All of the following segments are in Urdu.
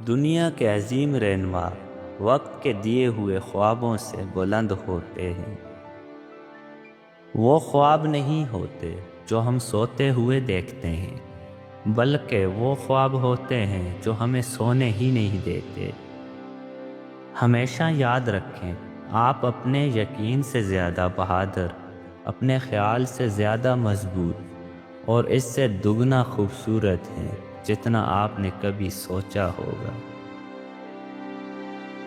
دنیا کے عظیم رہنما وقت کے دیے ہوئے خوابوں سے بلند ہوتے ہیں۔ وہ خواب نہیں ہوتے جو ہم سوتے ہوئے دیکھتے ہیں، بلکہ وہ خواب ہوتے ہیں جو ہمیں سونے ہی نہیں دیتے۔ ہمیشہ یاد رکھیں، آپ اپنے یقین سے زیادہ بہادر، اپنے خیال سے زیادہ مضبوط اور اس سے دگنا خوبصورت ہیں جتنا آپ نے کبھی سوچا ہوگا۔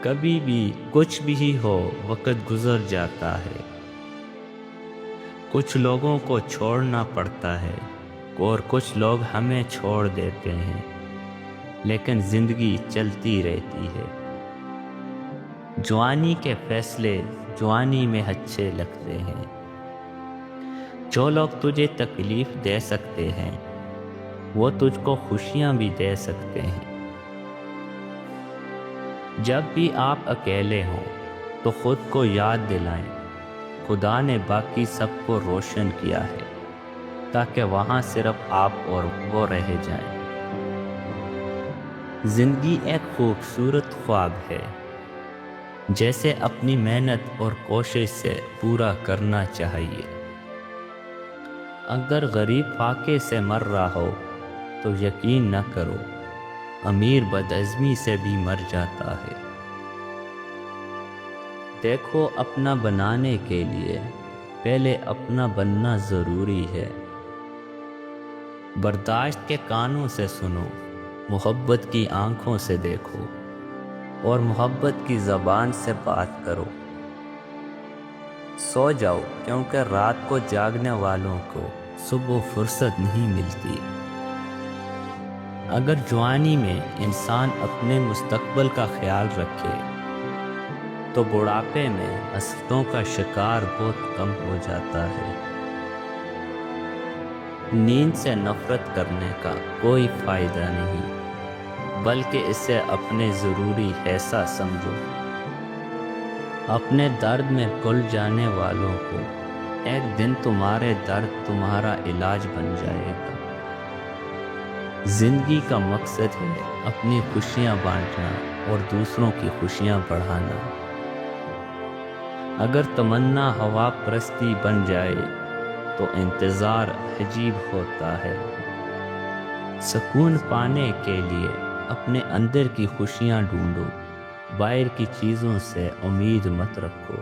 کبھی بھی کچھ بھی ہو، وقت گزر جاتا ہے، کچھ لوگوں کو چھوڑنا پڑتا ہے اور کچھ لوگ ہمیں چھوڑ دیتے ہیں، لیکن زندگی چلتی رہتی ہے۔ جوانی کے فیصلے جوانی میں اچھے لگتے ہیں۔ جو لوگ تجھے تکلیف دے سکتے ہیں وہ تجھ کو خوشیاں بھی دے سکتے ہیں۔ جب بھی آپ اکیلے ہوں تو خود کو یاد دلائیں، خدا نے باقی سب کو روشن کیا ہے تاکہ وہاں صرف آپ اور وہ رہ جائیں۔ زندگی ایک خوبصورت خواب ہے جیسے اپنی محنت اور کوشش سے پورا کرنا چاہیے۔ اگر غریب فاقے سے مر رہا ہو تو یقین نہ کرو، امیر بدعزمی سے بھی مر جاتا ہے۔ دیکھو، اپنا بنانے کے لیے پہلے اپنا بننا ضروری ہے۔ برداشت کے کانوں سے سنو، محبت کی آنکھوں سے دیکھو اور محبت کی زبان سے بات کرو۔ سو جاؤ، کیونکہ رات کو جاگنے والوں کو صبح فرصت نہیں ملتی۔ اگر جوانی میں انسان اپنے مستقبل کا خیال رکھے تو بڑھاپے میں حسرتوں کا شکار بہت کم ہو جاتا ہے۔ نیند سے نفرت کرنے کا کوئی فائدہ نہیں، بلکہ اسے اپنے ضروری حصہ سمجھو۔ اپنے درد میں بھول جانے والوں کو ایک دن تمہارے درد تمہارا علاج بن جائے گا۔ زندگی کا مقصد ہے اپنی خوشیاں بانٹنا اور دوسروں کی خوشیاں بڑھانا۔ اگر تمنا ہوا پرستی بن جائے تو انتظار عجیب ہوتا ہے۔ سکون پانے کے لیے اپنے اندر کی خوشیاں ڈھونڈو، باہر کی چیزوں سے امید مت رکھو۔